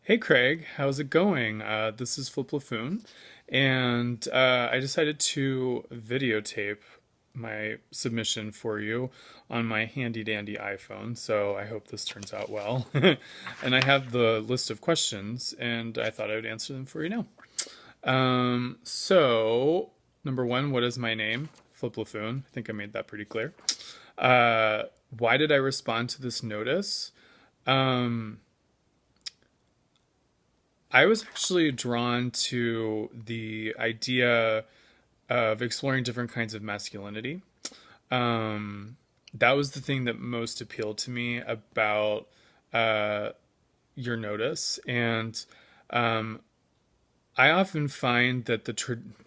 Hey Craig, how's it going? This is Flip Lafoon, and I decided to videotape my submission for you on my handy dandy iPhone, so I hope this turns out well. And I have the list of questions, and I thought I would answer them for you now. So, number one, what is my name? Flip Lafoon. I think I made that pretty clear. Uh, why did I respond to this notice? Um, I was actually drawn to the idea of exploring different kinds of masculinity. Um, that was the thing that most appealed to me about uh, your notice. And um, I often find that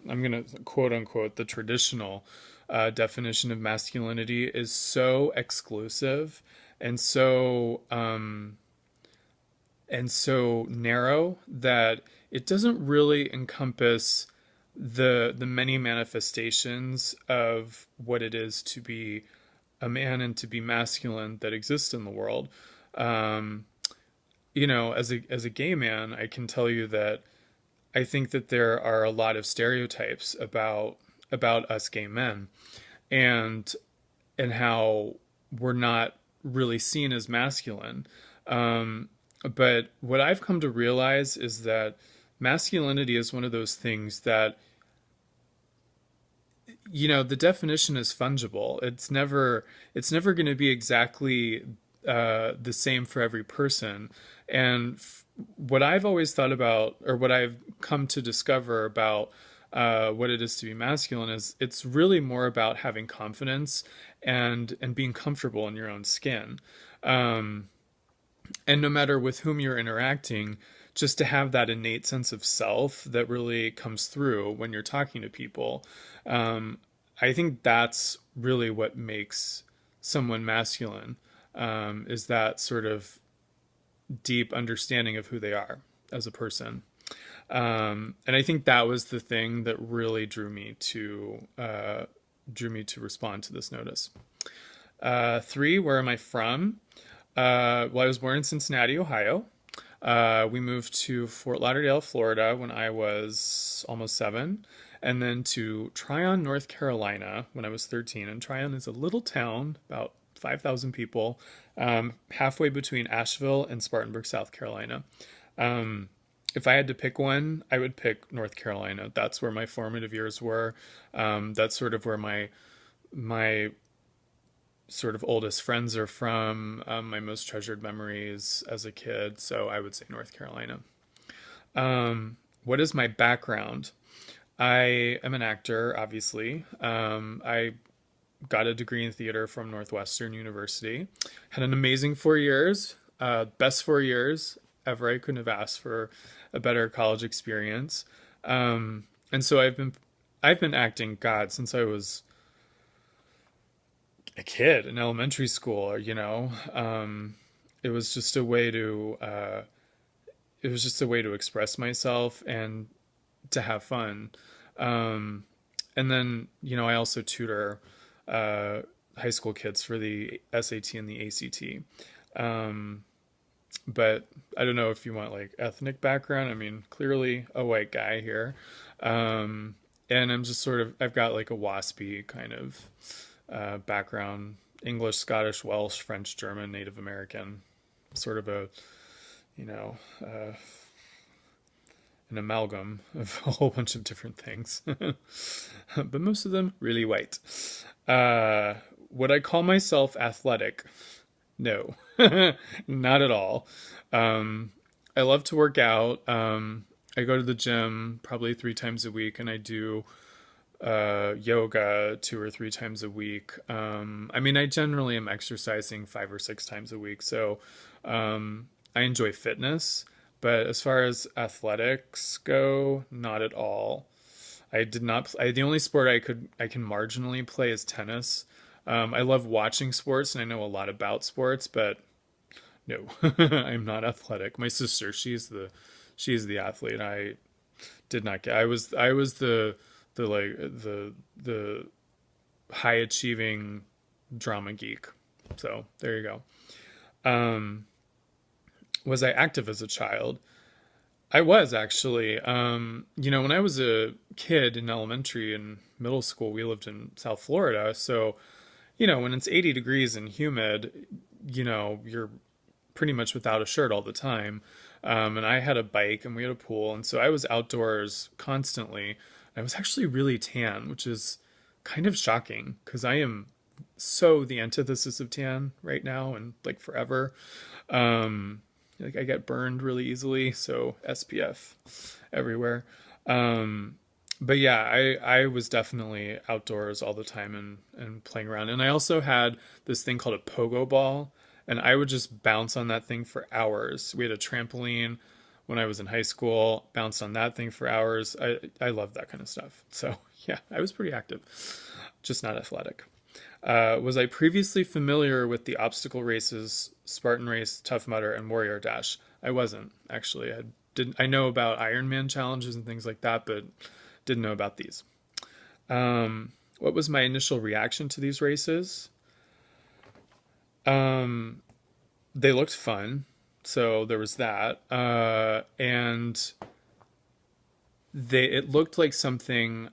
I'm going to quote unquote, the traditional definition of masculinity is so exclusive and so narrow that it doesn't really encompass the many manifestations of what it is to be a man and to be masculine that exist in the world. Um, as a gay man, I can tell you that I think that there are a lot of stereotypes about us gay men, and how we're not really seen as masculine. Um, but what I've come to realize is that masculinity is one of those things that, the definition is fungible. It's never going to be exactly the same for every person. And what I've always thought about, or what I've come to discover about what it is to be masculine, is it's really more about having confidence and being comfortable in your own skin. Um, and no matter with whom you're interacting, just to have that innate sense of self that really comes through when you're talking to people. um, I think that's really what makes someone masculine, is that sort of deep understanding of who they are as a person. And I think that was the thing that really drew me to respond to this notice. Three, where am I from? Well, I was born in Cincinnati, Ohio. We moved to Fort Lauderdale, Florida when I was almost 7, and then to Tryon, North Carolina when I was 13. And Tryon is a little town, about 5,000 people, halfway between Asheville and Spartanburg, South Carolina. Um, if I had to pick one, I would pick North Carolina. That's where my formative years were. That's sort of where my sort of oldest friends are from, my most treasured memories as a kid. So I would say North Carolina. What is my background? I am an actor, obviously. I got a degree in theater from Northwestern University. Had an amazing 4 years, best 4 years ever. I couldn't have asked for a better college experience. And so I've been acting, God, since I was a kid in elementary school. It was just a way to express myself and to have fun. Um, and then, I also tutor uh, high school kids for the SAT and the ACT. Um, but I don't know if you want like ethnic background. I mean, clearly a white guy here. Um, and I've got like a waspy kind of background: English, Scottish, Welsh, French, German, Native American, sort of you know, uh, an amalgam of a whole bunch of different things, but most of them really white. Uh, would I call myself athletic? No, not at all. Um, I love to work out. I go to the gym probably 3 times a week, and I do yoga 2 or 3 times a week. I mean, I generally am exercising 5 or 6 times a week, so I enjoy fitness. But as far as athletics go, not at all. I did not. The only sport I can marginally play is tennis. I love watching sports and I know a lot about sports, but no, I'm not athletic. My sister, she's the athlete. I did not get. I was the high achieving drama geek. So there you go. Um, was I active as a child? I was actually. When I was a kid in elementary and middle school, we lived in South Florida. So, when it's 80 degrees and humid, you're pretty much without a shirt all the time. And I had a bike and we had a pool. And so I was outdoors constantly. I was actually really tan, which is kind of shocking because I am so the antithesis of tan right now and like forever. Um, like I get burned really easily, so SPF everywhere. Um, but yeah, I was definitely outdoors all the time and playing around. And I also had this thing called a pogo ball, and I would just bounce on that thing for hours. We had a trampoline when I was in high school, bounced on that thing for hours. I love that kind of stuff. So yeah, I was pretty active, just not athletic. Was I previously familiar with the obstacle races, Spartan Race, Tough Mudder, and Warrior Dash? I wasn't actually. I know about Ironman challenges and things like that, but didn't know about these. What was my initial reaction to these races? Um, they looked fun, so there was that, and it looked like something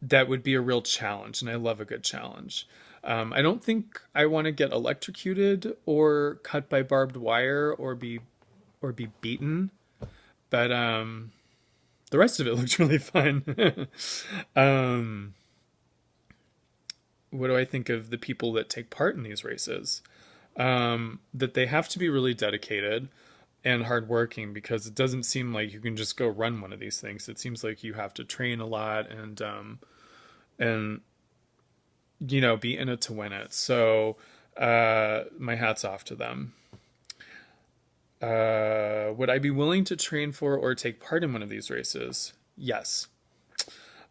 that would be a real challenge, and I love a good challenge. I don't think I want to get electrocuted or cut by barbed wire or be beaten, but the rest of it looked really fun. um, what do I think of the people that take part in these races? That they have to be really dedicated and hardworking because it doesn't seem like you can just go run one of these things. It seems like you have to train a lot and be in it to win it. So my hat's off to them. Would I be willing to train for or take part in one of these races? Yes.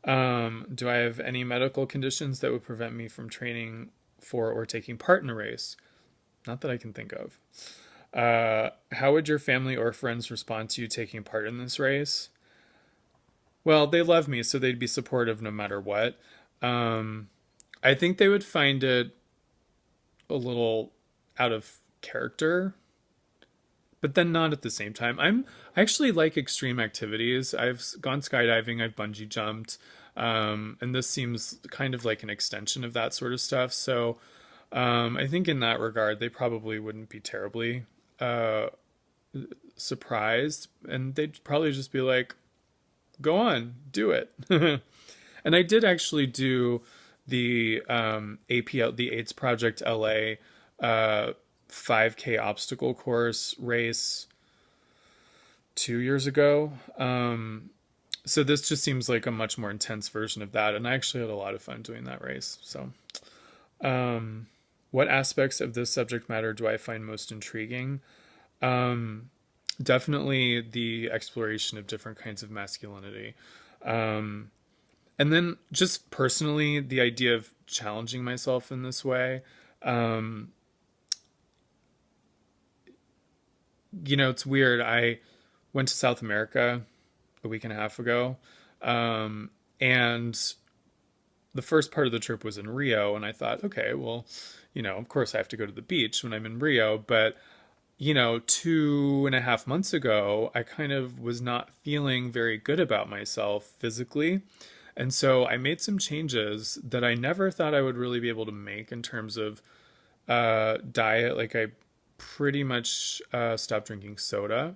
Do I have any medical conditions that would prevent me from training for or taking part in a race? Not that I can think of. How would your family or friends respond to you taking part in this race? Well, they love me, so they'd be supportive no matter what. Um, I think they would find it a little out of character, but then not at the same time. I actually like extreme activities. I've gone skydiving, I've bungee jumped, and this seems kind of like an extension of that sort of stuff. So I think in that regard, they probably wouldn't be terribly uh, surprised, and they'd probably just be like, "Go on, do it." And I did actually do the APL, the AIDS Project LA 5K obstacle course race 2 years ago. So this just seems like a much more intense version of that, and I actually had a lot of fun doing that race. So, um, what aspects of this subject matter do I find most intriguing? Um, Definitely the exploration of different kinds of masculinity. Um, and then just personally, the idea of challenging myself in this way. Um, it's weird. I went to South America a week and a half ago, and the first part of the trip was in Rio, and I thought, okay, well, of course I have to go to the beach when I'm in Rio, but 2.5 months ago, I kind of was not feeling very good about myself physically. And so I made some changes that I never thought I would really be able to make in terms of diet. Like I pretty much stopped drinking soda.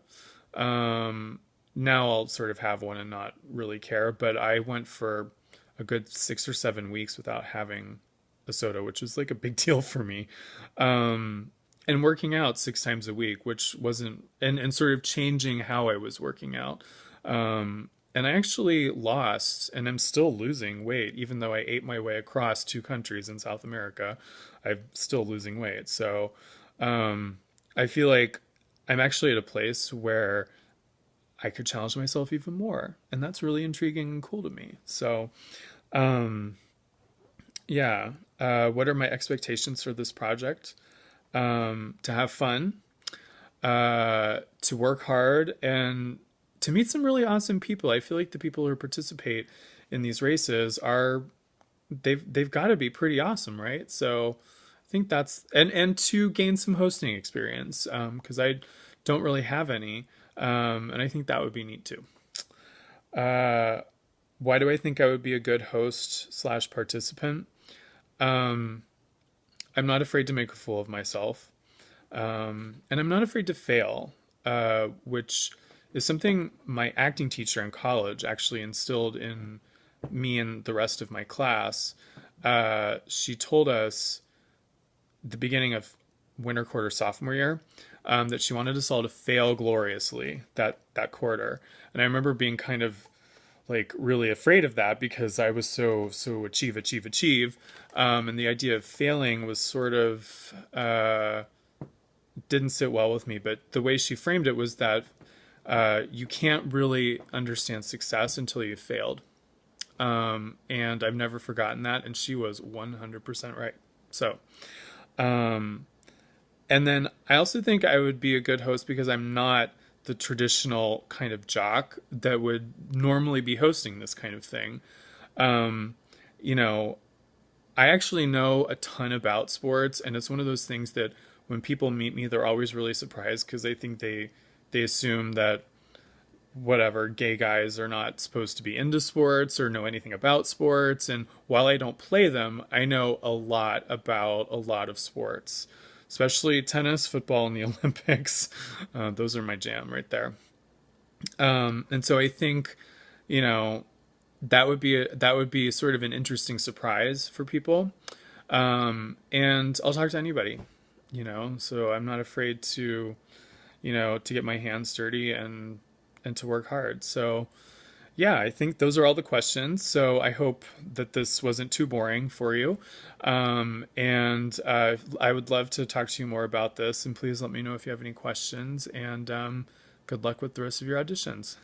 Now I'll sort of have one and not really care, but I went for a good 6 or 7 weeks without having a soda, which was like a big deal for me. And working out 6 times a week, which wasn't, and sort of changing how I was working out. And I actually lost, and I'm still losing weight, even though I ate my way across 2 countries in South America. I'm still losing weight. So I feel like I'm actually at a place where I could challenge myself even more. And that's really intriguing and cool to me. So, um, yeah. What are my expectations for this project? To have fun, to work hard, and to meet some really awesome people. I feel like the people who participate in these races are they've got to be pretty awesome, right? So I think that's and to gain some hosting experience because I don't really have any. And I think that would be neat too. Uh, why do I think I would be a good host slash participant? Um, I'm not afraid to make a fool of myself. And I'm not afraid to fail, which is something my acting teacher in college actually instilled in me and the rest of my class. She told us the beginning of winter quarter sophomore year that she wanted us all to fail gloriously that quarter. And I remember being kind of like really afraid of that because I was so achieve. And the idea of failing was sort of didn't sit well with me. But the way she framed it was that you can't really understand success until you've failed. And I've never forgotten that. And she was 100% right. So, and then I also think I would be a good host because I'm not the traditional kind of jock that would normally be hosting this kind of thing. Um, you know, I actually know a ton about sports, and it's one of those things that when people meet me, they're always really surprised because they think they assume that whatever gay guys are not supposed to be into sports or know anything about sports. And while I don't play them, I know a lot about a lot of sports, especially tennis, football, and the Olympics. Those are my jam right there. And so I think, you know, that would be sort of an interesting surprise for people. And I'll talk to anybody, you know, so I'm not afraid to, you know, to get my hands dirty and to work hard. So yeah, I think those are all the questions. So I hope that this wasn't too boring for you. And I would love to talk to you more about this. And please let me know if you have any questions. And good luck with the rest of your auditions.